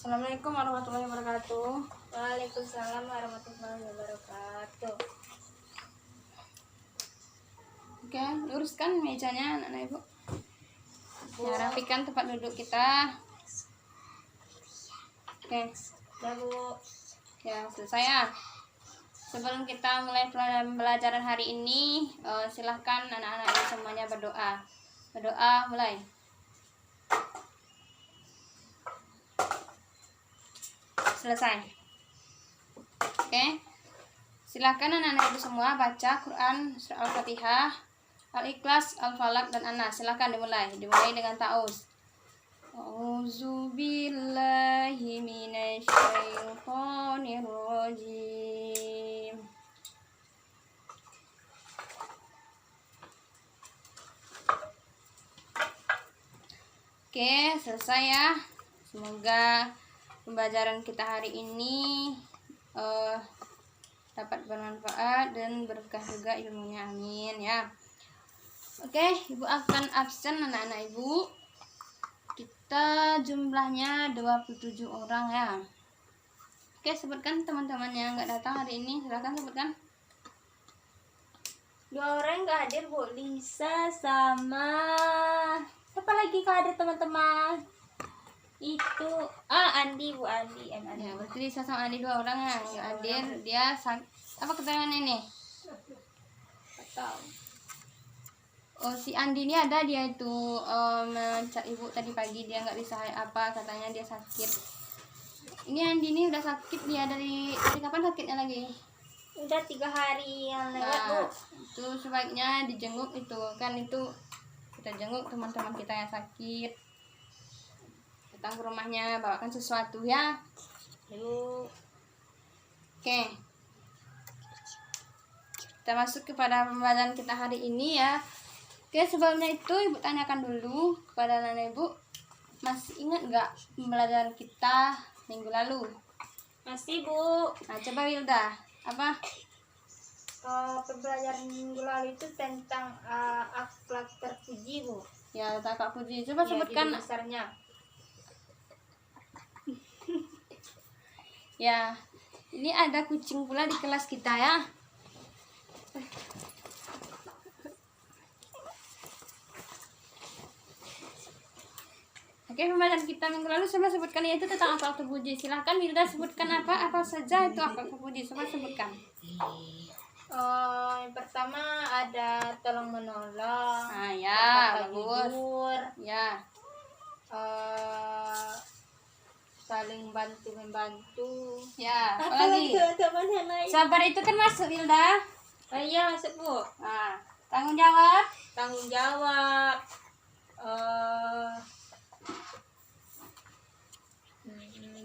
Assalamualaikum warahmatullahi wabarakatuh. Waalaikumsalam warahmatullahi wabarakatuh. Oke, luruskan mejanya anak-anak ibu. Ya, rapikan tempat duduk kita. Oke, Ya Bu. ya selesai ya. Sebelum kita mulai pembelajaran hari ini, silahkan anak-anak ibu semuanya berdoa. Berdoa mulai. Selesai. Oke, silahkan anak-anak ibu semua baca Quran surah Al-Fatihah, Al-Ikhlas, Al-Falaq, dan An-Nas. Silahkan dimulai dengan ta'awuz. A'udzubillahi minasyaitonirrajim. Oke, selesai ya. Semoga pembelajaran kita hari ini dapat bermanfaat dan berkah juga ilmunya, amin ya. Oke, ibu akan absen anak-anak ibu. Kita jumlahnya 27 orang ya. Oke, sebutkan teman-teman yang nggak datang hari ini, silahkan sebutkan. 2 orang nggak hadir Bu, Lisa sama siapa lagi nggak hadir teman-teman? Itu Andi Bu, Andi. Ya, berarti Lisa sama Andi 2 orang yang nggak hadir. Dia apa keterangannya ini? Tahu. Oh, si Andi ini ada, dia itu mencat ibu tadi pagi, dia nggak bisa apa, katanya dia sakit. Ini Andi ini udah sakit dia dari kapan sakitnya lagi? Udah 3 hari yang lewat Bu. Itu sebaiknya dijenguk itu kan, itu kita jenguk teman-teman kita yang sakit. Datang ke rumahnya, bawakan sesuatu ya. Yuk. Oke. Kita masuk kepada pembelajaran kita hari ini ya. Oke, sebelumnya itu ibu tanyakan dulu kepada nenek ibu, masih ingat nggak pembelajaran kita minggu lalu? Masih Bu. Nah, coba Wilda, apa? Pembelajaran minggu lalu itu tentang akhlak terpuji Bu. Ya, Kakak Puji, coba Ya, sebutkan. judul besarnya. Ya, ini ada kucing pula di kelas kita ya. Oke, pembelajaran kita minggu lalu coba sebutkan, yaitu tentang akhlak terpuji. Silahkan Wilda sebutkan apa saja itu akhlak terpuji. Coba sebutkan. Yang pertama ada tolong menolong. Nah, ya, bagus. bagus. Ya. Saling bantu membantu. Ya, apalagi? Teman yang lain. Sabar itu kan masuk, Wilda. Iya masuk Bu. Nah, tanggung jawab. Tanggung jawab.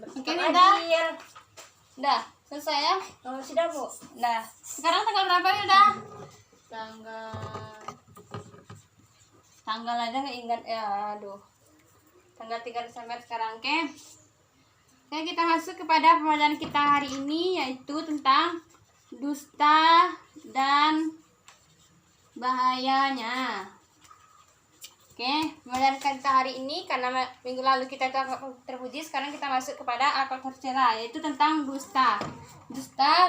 Oke, Bersikap Wilda. adil. Udah, selesai ya? Sudah Bu. Udah. Sekarang tanggal berapa, Wilda? Tanggal aja nggak ingat ya, aduh. Tanggal 3 Desember sekarang, oke? Oke, kita masuk kepada pembelajaran kita hari ini, yaitu tentang dusta dan bahayanya. Oke, pembelajaran kita hari ini, karena minggu lalu kita terpuji, sekarang kita masuk kepada akhlak tercela, yaitu tentang dusta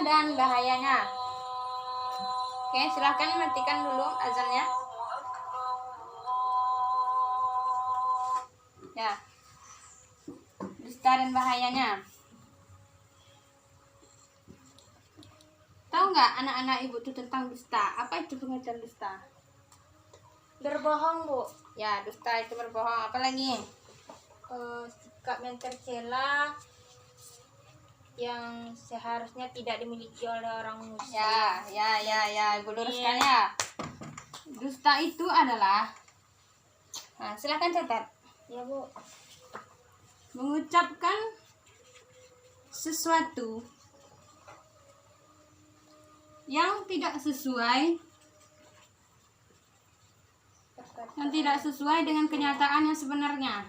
dan bahayanya. Oke, silahkan matikan dulu azannya. Ya, dusta dan bahayanya. Tahu nggak anak-anak ibu itu tentang dusta? Apa itu pengertian dusta? Berbohong Bu. Ya, dusta itu berbohong. Apa lagi? Sikap yang tercela yang seharusnya tidak dimiliki oleh orang muslim. Ya, ibu luruskan ya. Dusta itu adalah, nah silakan catat. Ya Bu. Mengucapkan sesuatu yang tidak sesuai dengan kenyataan yang sebenarnya.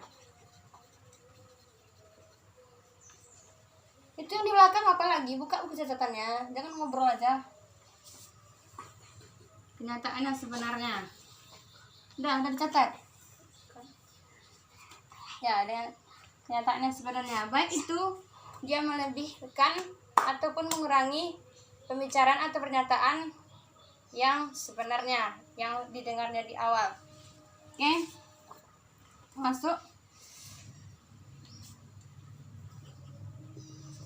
Itu yang di belakang apa lagi? Buka buku catatannya, jangan ngobrol aja. Kenyataan yang sebenarnya. Udah dicatat. Ya, kenyataannya sebenarnya, baik itu dia melebihkan ataupun mengurangi pembicaraan atau pernyataan yang sebenarnya yang didengarnya di awal. Oke, masuk.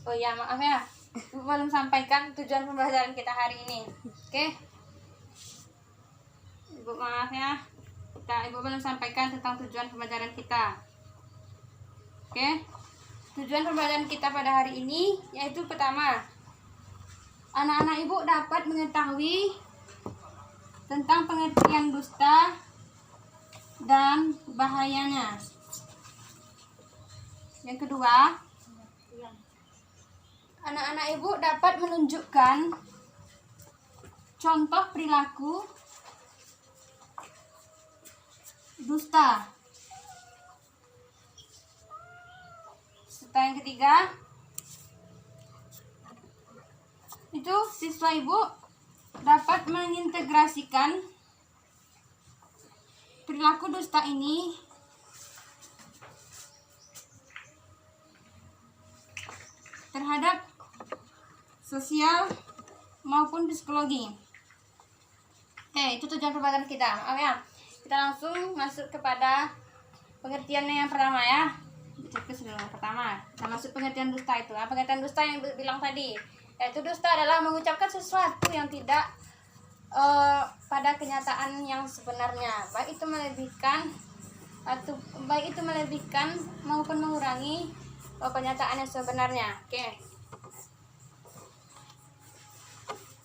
Oh ya, maaf ya, Ibu belum sampaikan tujuan pembelajaran kita hari ini. Oke, Ibu maaf ya, Ibu belum sampaikan tentang tujuan pembelajaran kita. Oke, tujuan pembelajaran kita pada hari ini yaitu pertama, anak-anak Ibu dapat mengetahui tentang pengertian dusta dan bahayanya. Yang kedua, anak-anak Ibu dapat menunjukkan contoh perilaku dusta. Serta yang ketiga, itu siswa Ibu dapat mengintegrasikan perilaku dusta ini terhadap sosial maupun psikologi. Oke, itu tujuan pembelajaran kita. Maaf ya, kita langsung masuk kepada pengertiannya yang pertama ya. Cek dulu yang pertama. Kita masuk pengertian dusta itu. Pengertian dusta yang bilang tadi, yaitu dusta adalah mengucapkan sesuatu yang tidak pada kenyataan yang sebenarnya, baik itu melebihkan maupun mengurangi pernyataan yang sebenarnya.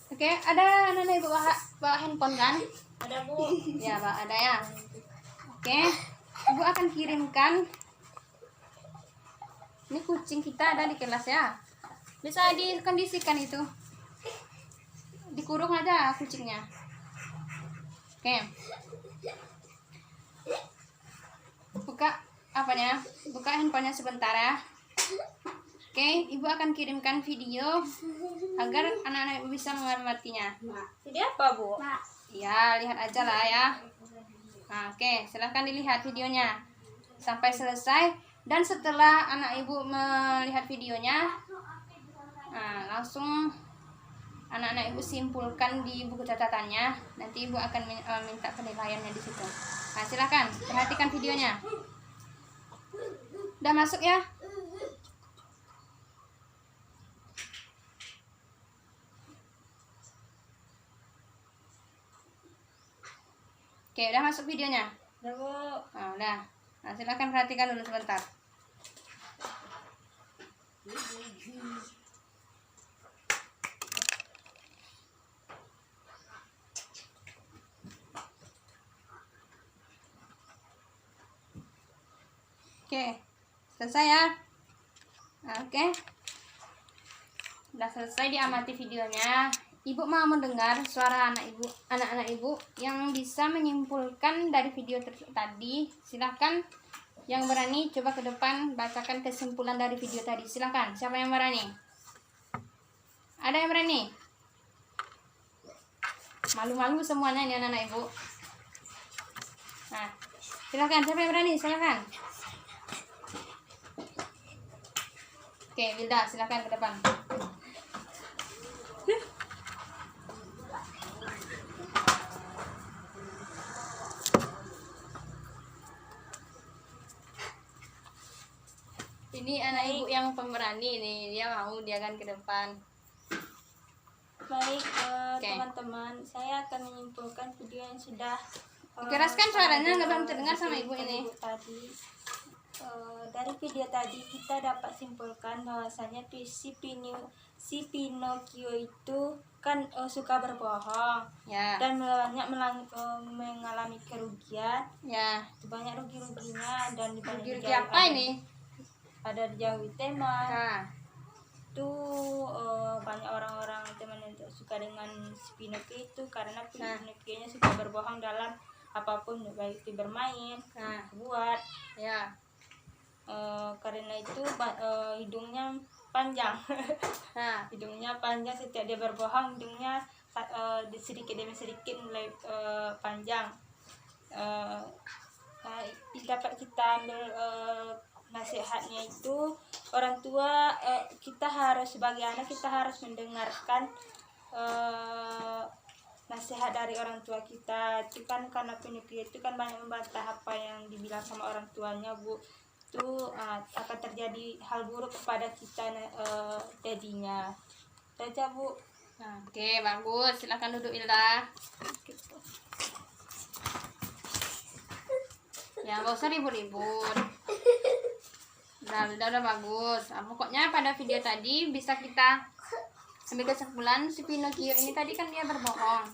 Oke, ada anak-anak Ibu bawa handphone kan? Ada Bu. Ya, Pak, ada ya. Oke, Ibu akan kirimkan. Ini kucing kita ada di kelas ya. Bisa dikondisikan itu. Dikurung aja kucingnya. Oke. Buka apanya? Buka handphonenya sebentar ya. Oke, Ibu akan kirimkan video agar anak-anak Ibu bisa mengamatinya. Jadi apa Bu? Ya, lihat aja lah ya. Nah, oke, silahkan dilihat videonya sampai selesai. Dan setelah anak Ibu melihat videonya, nah, langsung anak-anak Ibu simpulkan di buku catatannya. Nanti Ibu akan minta penilaiannya di situ. Nah, silakan perhatikan videonya. Udah masuk ya? Oke, udah masuk videonya? Udah Bu. Nah, udah. Nah, silakan perhatikan dulu sebentar. Oke, selesai ya. Nah, oke, udah selesai diamati videonya. Ibu mau mendengar suara anak-anak Ibu yang bisa menyimpulkan dari video tadi. Silahkan yang berani coba ke depan bacakan kesimpulan dari video tadi. Silahkan, siapa yang berani? Ada yang berani? Malu-malu semuanya ini anak-anak Ibu. Nah, silahkan, siapa yang berani? Silahkan. Oke, Wilda, silahkan ke depan. Ini anak Ibu yang pemberani nih, dia akan ke depan. Baik, Oke. teman-teman, saya akan menyimpulkan video yang sudah Keraskan suaranya, nggak belum terdengar sama Ibu ini. Tadi dari video tadi kita dapat simpulkan bahwasanya si Pinocchio itu kan suka berbohong Ya. dan mengalami kerugian. Ya. Banyak rugi-ruginya dan Rugi-rugi apa ini? Ada dijauhi tema. Nah. Itu banyak orang-orang teman yang suka dengan si Pinocchio itu karena Pinocchio-nya suka berbohong dalam apapun, baik itu bermain, buat Ya. karena itu hidungnya panjang. Nah, Hidungnya panjang, setiap dia berbohong hidungnya sedikit demi sedikit mulai panjang. Dapat kita ambil nasihatnya itu orang tua, kita harus sebagai anak kita harus mendengarkan nasihat dari orang tua kita. Itu kan karena Pinocchio itu kan banyak membantah apa yang dibilang sama orang tuanya, Bu. Itu akan terjadi hal buruk kepada kita jadinya. Itu aja, Bu. Nah, oke, bagus. Silakan duduk, Ilda. Ya, nggak usah ribut-ribut. Udah bagus. Nah, pokoknya pada video tadi bisa kita ambil kesimpulan si Pinocchio ini tadi kan dia berbohong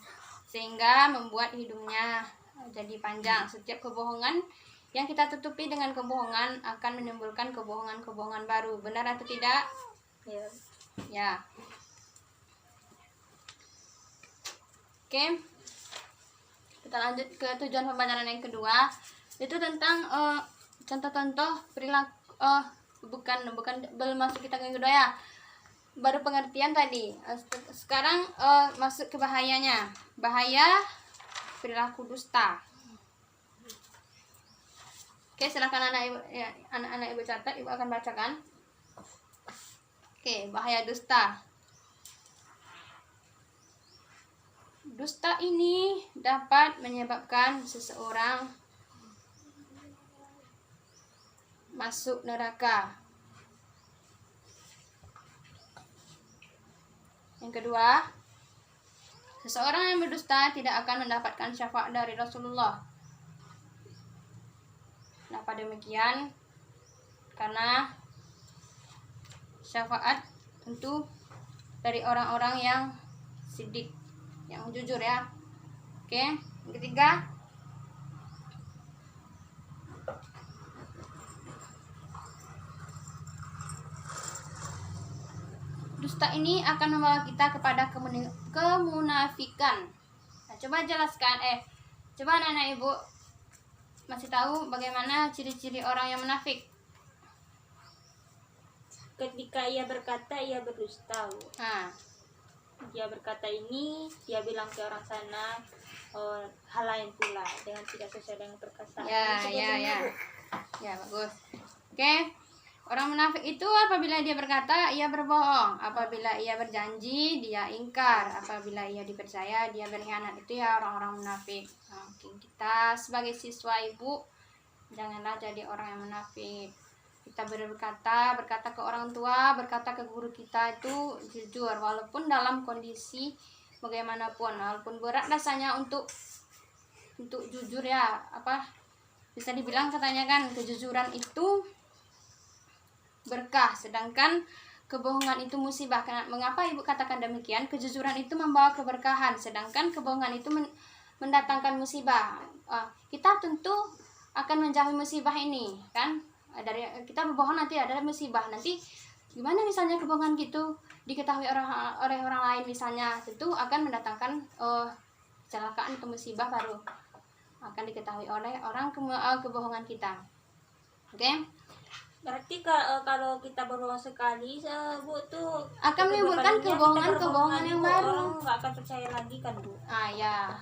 sehingga membuat hidungnya jadi panjang. Setiap kebohongan yang kita tutupi dengan kebohongan akan menimbulkan kebohongan-kebohongan baru. Benar atau tidak? Ya. Ya. Oke. Kita lanjut ke tujuan pembelajaran yang kedua. Itu tentang contoh-contoh perilaku, bukan belum masuk kita ke yang kedua ya. Baru pengertian tadi. Sekarang masuk ke bahayanya. Bahaya perilaku dusta. Oke, silakan anak-anak ibu catat, ibu akan bacakan. Oke, bahaya dusta. Dusta ini dapat menyebabkan seseorang masuk neraka. Yang kedua, seseorang yang berdusta tidak akan mendapatkan syafaat dari Rasulullah. Kenapa demikian? Karena syafaat tentu dari orang-orang yang sidik, yang jujur ya. Oke, yang ketiga, dusta ini akan membawa kita kepada kemunafikan. Nah, coba jelaskan, coba anak-anak ibu masih tahu bagaimana ciri-ciri orang yang munafik? Ketika ia berkata ia berdusta, Bu. Nah, Dia berkata ini, dia bilang ke orang sana hal lain pula dengan tidak sesuai dengan perkataan. Ya, bagus. Oke. Orang munafik itu apabila dia berkata, ia berbohong. Apabila ia berjanji, dia ingkar. Apabila ia dipercaya, dia berkhianat. Itu ya orang-orang munafik. Nah, kita sebagai siswa ibu, janganlah jadi orang yang munafik. Kita berkata ke orang tua, berkata ke guru kita itu jujur. Walaupun dalam kondisi bagaimanapun. Walaupun berat rasanya untuk jujur ya. Bisa dibilang katanya kan, kejujuran itu berkah, sedangkan kebohongan itu musibah. Mengapa ibu katakan demikian? Kejujuran itu membawa keberkahan, sedangkan kebohongan itu mendatangkan musibah. Kita tentu akan menjauhi musibah ini kan. Dari kita berbohong nanti ada musibah. Nanti gimana misalnya kebohongan gitu diketahui oleh orang lain misalnya, tentu akan mendatangkan kecelakaan atau musibah baru akan diketahui oleh orang kebohongan kita. Oke? Berarti kalau kita berbohong sekali, Bu, tuh akan menimbulkan kebohongan yang baru. Orang nggak akan percaya lagi kan, Bu? Ya.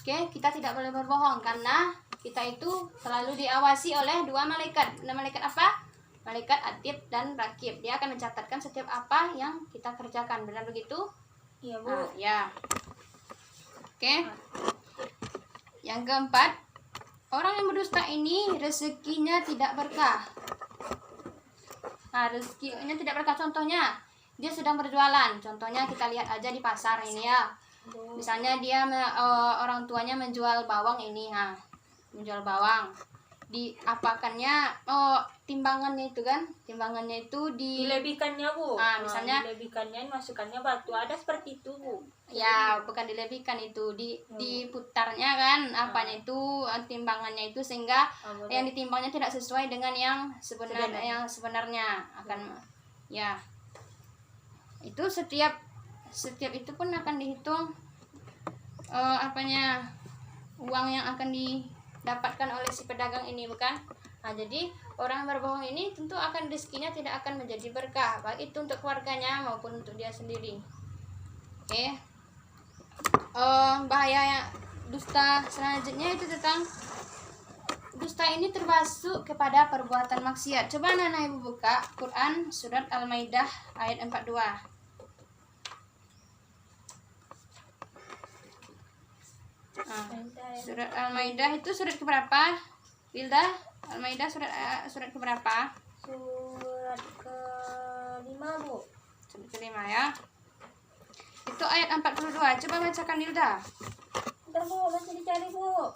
Oke, kita tidak boleh berbohong karena kita itu selalu diawasi oleh dua malaikat. Malaikat apa? Malaikat Atid dan Rakib. Dia akan mencatatkan setiap apa yang kita kerjakan. Benar begitu? Iya, Bu. Ya. Oke. Yang keempat, orang yang berdusta ini rezekinya tidak berkah. Rezekinya tidak berkah. Contohnya, dia sedang berjualan. Contohnya kita lihat aja di pasar ini ya. Misalnya dia orang tuanya menjual bawang ini, menjual bawang. Diapakannya timbangannya itu kan? Timbangannya itu dilebihkannya, Bu. Misalnya dilebihkannya, masukkannya batu. Ada seperti itu, Bu. Ya, bukan dilebihkan itu, diputarnya kan apanya itu timbangannya itu sehingga yang ditimbangnya tidak sesuai dengan yang sebenarnya akan ya. Itu setiap itu pun akan dihitung uang yang akan didapatkan oleh si pedagang ini, bukan? Jadi orang yang berbohong ini tentu akan rezekinya tidak akan menjadi berkah, baik itu untuk keluarganya maupun untuk dia sendiri. Oke. Bahaya dusta selanjutnya itu tentang dusta ini termasuk kepada perbuatan maksiat. Coba anak-anak ibu buka Quran surat Al-Maidah ayat 42. Surat Al-Maidah itu surat keberapa? Wilda, Al-Maidah surat keberapa? Surat ke-5 Bu. Surat ke-5 ya. Itu ayat 42. Coba bacakan Wilda. Udah Bu, masih dicari Bu.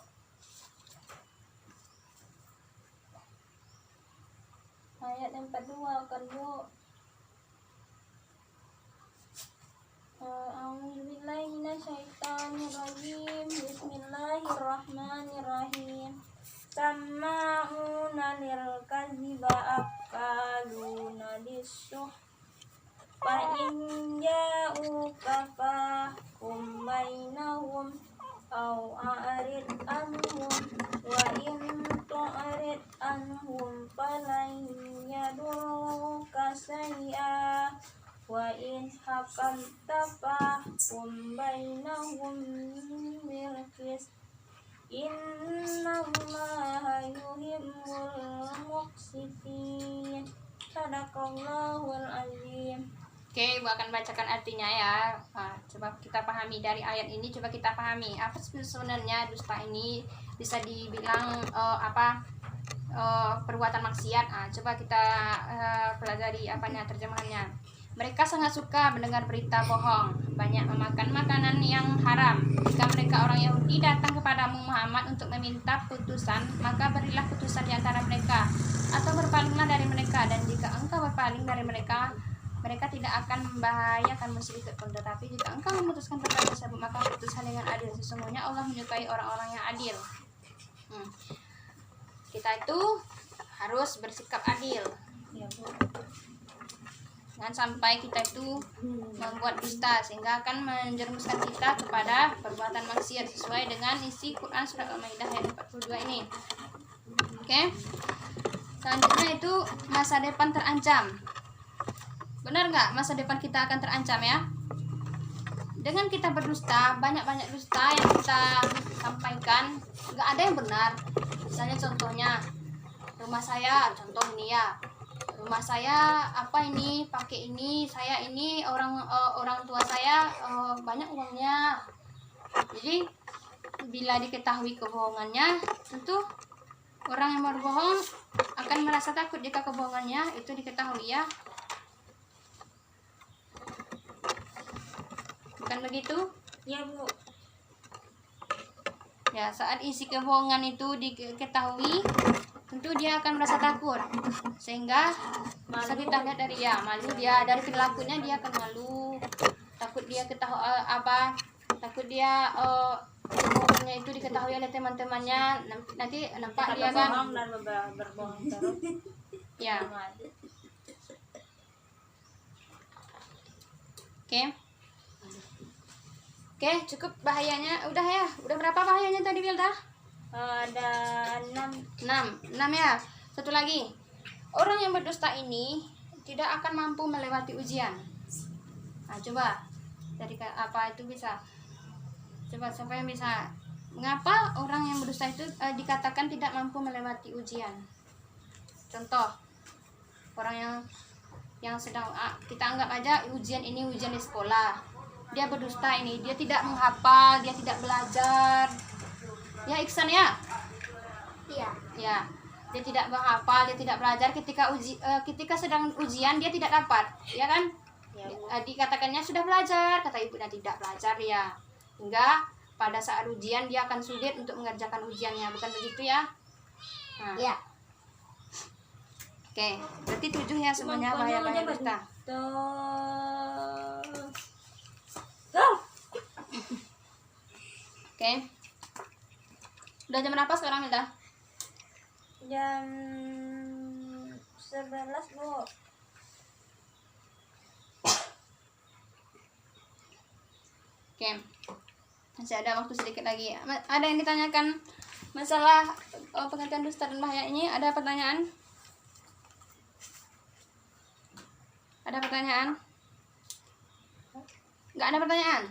Ayat 42 kan Bu. A'udzubillahi minasyaitonirrajim. Bismillahirrahmanirrahim. Sama'una lil kadziba akaluna lisuh. Fa in ja'uka fahkum bainahum aw a'rid anhum wa in tu'rid anhum falan yadurruka syai'a wa in hakamta fahkum bainahum bil qist innallaha yuhibbul muqsitin. Sadaqallahul azim. Oke, Ibu akan bacakan artinya ya. Coba kita pahami dari ayat ini. Coba kita pahami apa sebenarnya dusta ini bisa dibilang perbuatan maksiat. Coba kita pelajari apanya terjemahannya. Mereka sangat suka mendengar berita bohong, banyak memakan makanan yang haram. Jika mereka orang Yahudi datang kepadamu Muhammad untuk meminta putusan, maka berilah putusan di antara mereka, atau berpalinglah dari mereka. Dan jika engkau berpaling dari mereka, mereka tidak akan membahayakanmu sedikit pun. Tetapi jika engkau memutuskan perkara tersebut, maka putuskan dengan adil. Sesungguhnya Allah menyukai orang-orang yang adil. Kita itu harus bersikap adil. Ya Bu. Jangan sampai kita itu membuat dusta sehingga akan menjerumuskan kita kepada perbuatan maksiat sesuai dengan isi Quran surat Al-Maidah ayat 42 ini. Oke. Selanjutnya itu masa depan terancam. Benar nggak masa depan kita akan terancam ya? Dengan kita berdusta, banyak-banyak dusta yang kita sampaikan, nggak ada yang benar. Misalnya contohnya, rumah saya, contoh ini ya, rumah saya apa ini, pakai ini, saya ini orang tua saya banyak uangnya. Jadi bila diketahui kebohongannya, tentu orang yang berbohong akan merasa takut jika kebohongannya itu diketahui ya. Bukan begitu? Ya Bu. Ya, saat isi kebohongan itu diketahui, tentu dia akan merasa takut. Sehingga bisa kita lihat dari malu dia, dari perilakunya dia akan malu. Takut dia takut dia kebohongannya itu diketahui oleh teman-temannya. Nanti nampak dia kan dan berbohong terus. ya. Oke, cukup bahayanya. Udah ya. Udah berapa bahayanya tadi, Wilda? Ada 6 6. ya. Satu lagi. Orang yang berdusta ini tidak akan mampu melewati ujian. Nah, coba dari apa itu bisa? Coba siapa yang bisa? Mengapa orang yang berdusta itu dikatakan tidak mampu melewati ujian? Contoh, orang yang sedang kita anggap aja ujian ini ujian di sekolah. Dia berdusta ini, dia tidak menghafal, dia tidak belajar. Ya, Iksan ya? Iya. Ya. Dia tidak menghafal, dia tidak belajar. Ketika sedang ujian dia tidak dapat, ya kan? Ya, Bu. Dikatakannya sudah belajar, kata ibunya tidak belajar ya. Hingga pada saat ujian dia akan sulit untuk mengerjakan ujiannya, bukan begitu ya? Nah. Iya. Oke, berarti 7 ya semuanya bahaya-bahaya dusta. Oke. Udah jam berapa sekarang, Hilda? Jam 11 Bu. Oke. Masih ada waktu sedikit lagi. Ada yang ditanyakan masalah pengertian dusta dan bahaya ini? Ada pertanyaan? Ada pertanyaan? Nggak ada pertanyaan?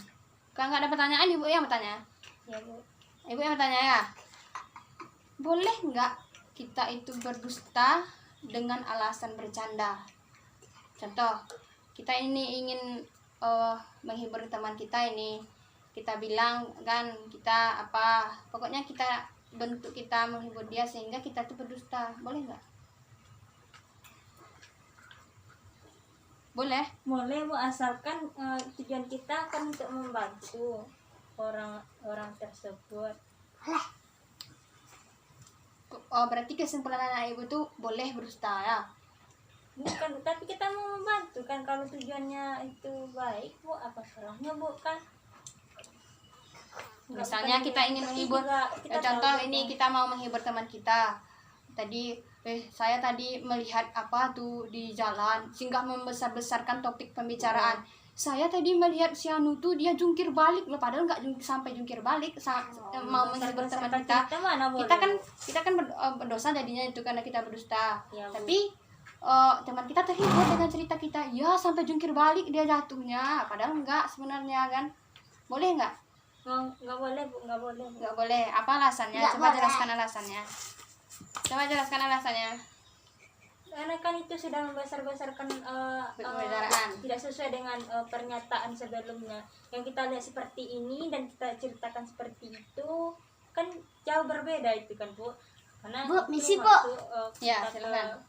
Kalau nggak ada pertanyaan, ibu yang bertanya. Ya Bu. Ibu yang bertanya ya. Boleh nggak kita itu berdusta dengan alasan bercanda. Contoh, kita ini ingin menghibur teman kita ini, kita bilang kan kita apa, pokoknya kita bentuk kita menghibur dia sehingga kita tuh berdusta, boleh nggak? Boleh. Boleh Bu, asalkan tujuan kita kan untuk membantu orang-orang tersebut. Oh, berarti kesimpulan anak ibu tuh boleh berdusta ya? Bukan, tapi kita mau membantu kan, kalau tujuannya itu baik Bu, apa salahnya Bu kan? Misalnya kita ingin menghibur, contoh ini kita mau menghibur teman kita. Tadi saya tadi melihat apa tuh di jalan sehingga membesar-besarkan topik pembicaraan. Saya tadi melihat si Anu tuh dia jungkir balik loh, padahal nggak sampai jungkir balik. Mau menghibur teman kita. Kita kan berdosa jadinya itu karena kita berdusta. Ya, tapi teman kita terhibur dengan cerita kita. Ya sampai jungkir balik dia jatuhnya, padahal enggak sebenarnya kan. Boleh nggak? Nggak boleh Bu, nggak boleh. Nggak boleh. Apa alasannya? Coba jelaskan alasannya. Karena kan itu sudah membesar-besarkan pembicaraan. Tidak sesuai dengan pernyataan sebelumnya. Yang kita lihat seperti ini dan kita ceritakan seperti itu kan jauh berbeda itu kan Bu. Karena Bu, itu misi, Bu. masuk, Ya, kita silakan.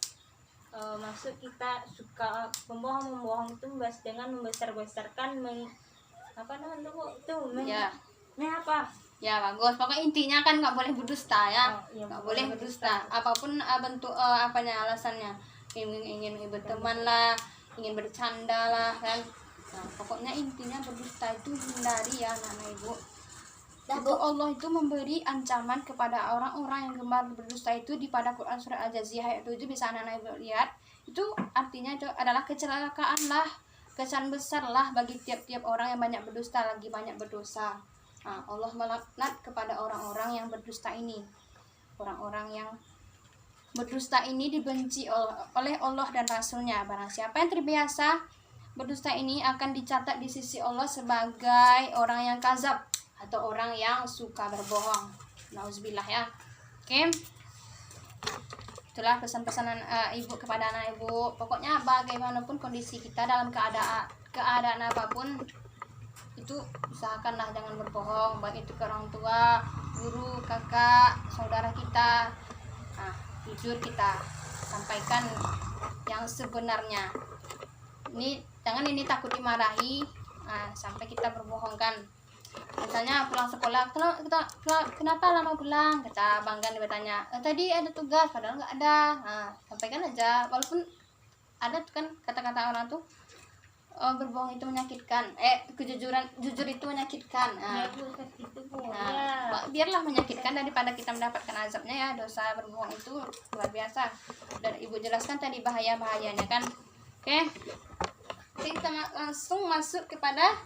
Maksud kita suka membohong itu dengan membesar-besarkan apa namanya Bu? Itu Ya. apa? Ya bagus, pokoknya intinya kan nggak boleh berdusta ya, Iya, nggak boleh berdusta. Apapun bentuk apanya alasannya, ingin berteman lah, ingin bercanda lah kan. Nah, pokoknya intinya berdusta itu hindari ya anak-anak ibu. Itu Allah itu memberi ancaman kepada orang-orang yang gemar berdusta itu di pada Quran surah Al-Jaziyah ayat 7, bisa anak-anak ibu lihat. Itu artinya itu adalah kecelakaan lah, kesan besar lah bagi tiap-tiap orang yang banyak berdusta, lagi banyak berdosa. Nah, Allah melaknat kepada orang-orang yang berdusta ini. Orang-orang yang berdusta ini dibenci oleh Allah dan Rasulnya. Barang siapa yang terbiasa berdusta ini akan dicatat di sisi Allah sebagai orang yang kazab atau orang yang suka berbohong. Nauzubillah ya. Oke. Itulah pesan-pesanan ibu kepada anak ibu. Pokoknya bagaimanapun kondisi kita dalam keadaan apapun, itu usahakanlah jangan berbohong, baik itu ke orang tua, guru, kakak, saudara kita. Nah, jujur kita sampaikan yang sebenarnya. Jangan ini takut dimarahi. Nah, sampai kita berbohong kan. Misalnya pulang sekolah, kenapa lama pulang? Kata Banggan, dia bertanya, tadi ada tugas, padahal nggak ada. Nah, sampaikan aja, walaupun ada tuh kan kata-kata orang tuh, berbohong itu menyakitkan, jujur itu menyakitkan. Nah, biarlah menyakitkan daripada kita mendapatkan azabnya ya. Dosa berbohong itu luar biasa, dan ibu jelaskan tadi bahayanya kan. Oke, kita langsung masuk kepada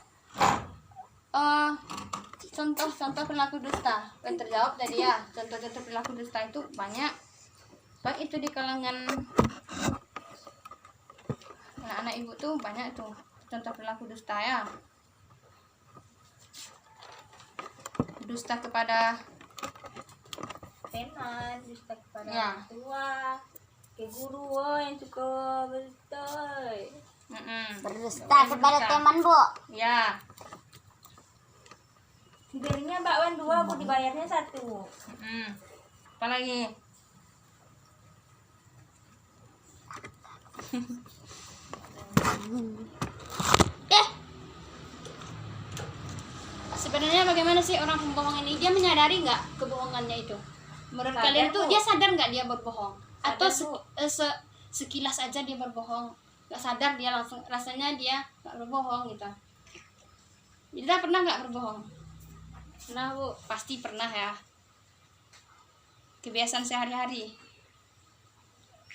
contoh-contoh perilaku dusta. Terjawab tadi ya, contoh-contoh perilaku dusta itu banyak, baik itu di kalangan anak-anak ibu tuh banyak tuh contoh perilaku dusta ya. Dusta kepada teman, dusta kepada ya. orang tua, ke guru yang suka betul. Berdusta kepada teman Bu. Ya. Belinya bakwan 2 Bu, dibayarnya 1. Apalagi sebenarnya bagaimana sih orang pembohong ini? Dia menyadari nggak kebohongannya itu? Menurut Sadar, kalian tuh Bu. dia sadar nggak dia berbohong? Atau Sadar, Bu. sekilas aja dia berbohong, nggak sadar dia langsung rasanya dia nggak berbohong gitu? Ida pernah nggak berbohong? Pernah Bu, pasti pernah ya. Kebiasaan sehari-hari.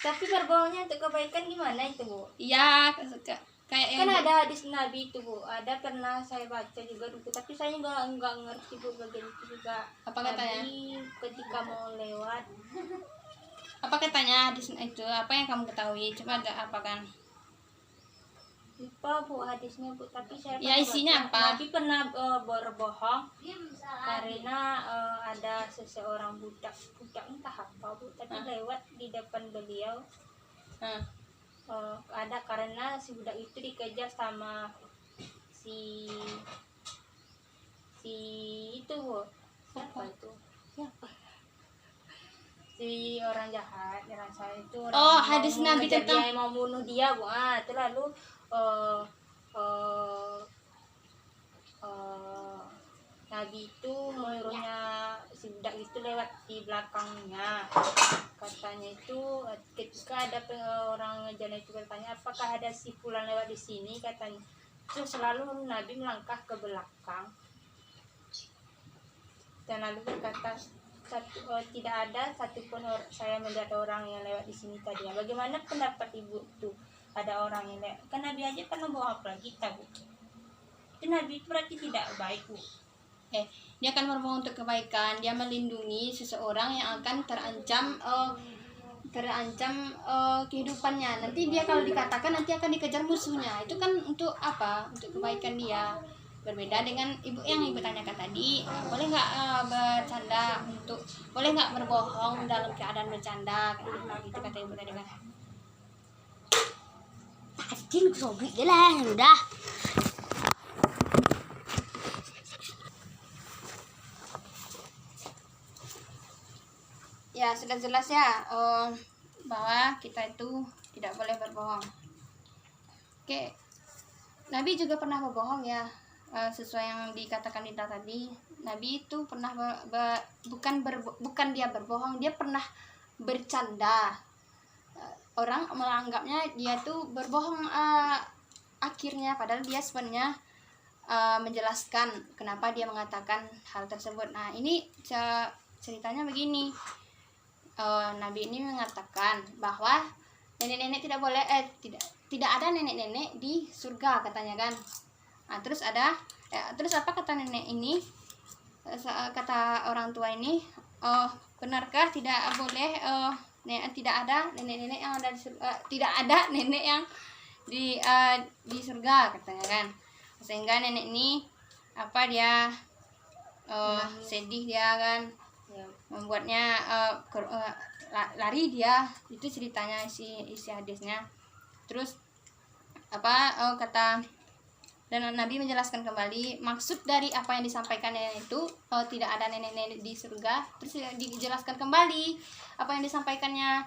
Tapi berbohongnya untuk kebaikan gimana itu Bu? Iya, kayak Kan yang ada hadis Nabi itu Bu, ada pernah saya baca juga dulu, tapi saya nggak ngerti Bu bagian itu juga. Apa katanya? Nabi ketika mau lewat, apa katanya hadis itu? Apa yang kamu ketahui? Coba ada apa kan? lupa Bu hadisnya Bu, tapi saya Ya, pernah isinya baca. apa? Nabi pernah berbohong karena ada seseorang budak entah apa Bu, tapi itu lewat di depan beliau. Nah, Ada karena si budak itu dikejar sama si itu Bu. Siapa itu? siapa? Si orang jahat dirasa itu orang Oh, mau hadis Nabi mengejar tentang- dia, mau bunuh dia Bu. Itu lalu Nabi itu menyuruhnya si budak itu lewat di belakangnya. Katanya itu ketika ada orang ngejar itu bertanya apakah ada si fulan lewat di sini, katanya itu selalu Nabi melangkah ke belakang dan lalu berkata tidak ada satupun saya melihat orang yang lewat di sini tadi. Bagaimana pendapat ibu tuh, ada orang yang lewat? Kan Nabi aja pernah bawa apalagi kita Bu. Itu Nabi itu berarti tidak baik Bu. Dia akan berbohong untuk kebaikan. Dia melindungi seseorang yang akan terancam kehidupannya. Nanti dia kalau dikatakan nanti akan dikejar musuhnya. Itu kan untuk apa? Untuk kebaikan dia. Berbeda dengan ibu yang ibu tanyakan tadi, boleh nggak bercanda, boleh nggak berbohong dalam keadaan bercanda, gitu kata ibu tadi kan. Acing sobri dia lah yang udah. Ya sudah jelas ya bahwa kita itu tidak boleh berbohong. Oke, Nabi juga pernah berbohong ya. Sesuai yang dikatakan Dita tadi, Nabi itu pernah bukan dia berbohong, dia pernah bercanda. Orang menganggapnya dia tuh berbohong akhirnya, padahal dia sebenarnya menjelaskan kenapa dia mengatakan hal tersebut. Nah, ini ceritanya begini. Nabi ini mengatakan bahwa nenek-nenek tidak boleh tidak ada nenek-nenek di surga katanya kan. Nah, terus apa kata nenek ini, kata orang tua ini, benarkah tidak boleh tidak ada nenek-nenek yang ada tidak ada nenek yang di surga katanya kan. Sehingga nenek ini dia sedih dia kan, membuatnya lari dia. Itu ceritanya isi hadisnya. Terus kata dan Nabi menjelaskan kembali maksud dari apa yang disampaikan nenek itu, tidak ada nenek-nenek di surga. Terus dijelaskan kembali apa yang disampaikannya,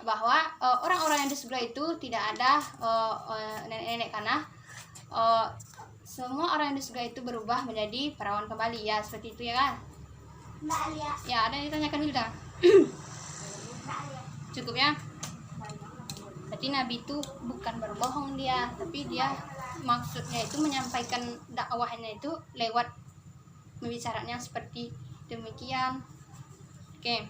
bahwa orang-orang yang di surga itu tidak ada nenek-nenek, karena semua orang yang di surga itu berubah menjadi perawan kembali ya, seperti itu ya kan. Ya, ada yang ditanyakan Hilda. Cukup ya. Berarti Nabi itu bukan berbohong dia, tapi dia maksudnya itu menyampaikan dakwahnya itu lewat membicarakan seperti demikian. Oke,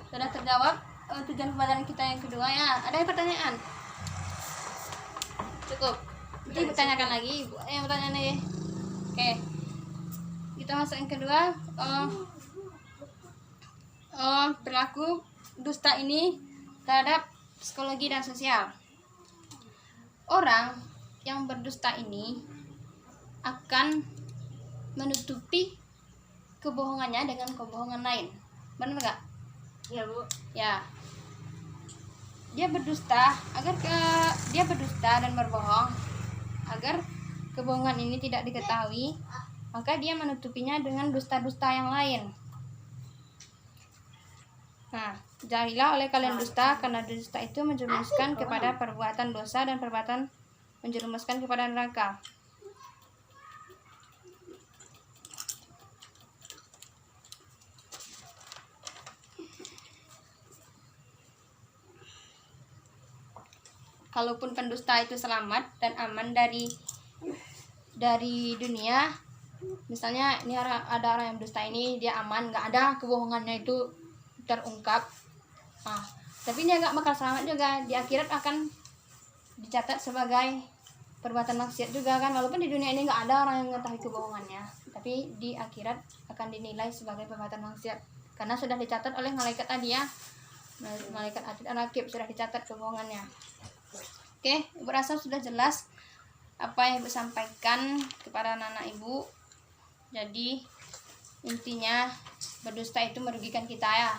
sudah terjawab tujuan pembelajaran kita yang kedua ya. Ada yang pertanyaan? Cukup. Nanti bertanyakan lagi, ibu yang bertanya nih. Oke, kita masuk yang kedua. Perilaku dusta ini terhadap psikologi dan sosial. Orang yang berdusta ini akan menutupi kebohongannya dengan kebohongan lain. Benar nggak? Ya Bu. Ya. Dia berdusta dan berbohong agar kebohongan ini tidak diketahui, maka dia menutupinya dengan dusta-dusta yang lain. Nah, jauhilah oleh kalian dusta, karena dusta itu menjerumuskan kepada perbuatan dosa dan perbuatan menjerumuskan kepada neraka. Kalaupun pendusta itu selamat dan aman dari dunia, misalnya ini ada orang yang dusta ini, dia aman, nggak ada kebohongannya itu terungkap, tapi dia nggak bakal selamat juga. Di akhirat akan dicatat sebagai perbuatan maksiat juga kan, walaupun di dunia ini nggak ada orang yang mengetahui kebohongannya, tapi di akhirat akan dinilai sebagai perbuatan maksiat karena sudah dicatat oleh malaikat tadi ya, malaikat atid an-raqib, sudah dicatat kebohongannya. Oke, Ibu rasa sudah jelas apa yang Ibu sampaikan kepada anak-anak Ibu. Jadi Intinya berdusta itu merugikan kita ya.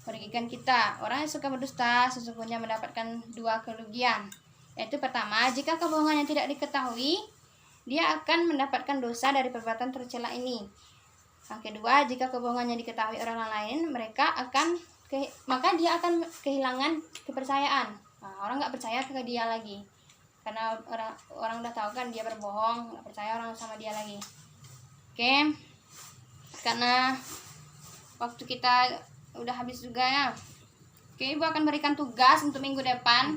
Merugikan kita. Orang yang suka berdusta sesungguhnya mendapatkan dua kerugian. Yaitu pertama, jika kebohongannya tidak diketahui, dia akan mendapatkan dosa dari perbuatan tercela ini. Yang kedua, jika kebohongannya diketahui orang lain, maka dia akan kehilangan kepercayaan. Nah, orang nggak percaya ke dia lagi, karena orang udah tahu kan dia berbohong, nggak percaya orang sama dia lagi. Oke, karena waktu kita udah habis juga ya. Oke, ibu akan berikan tugas untuk minggu depan.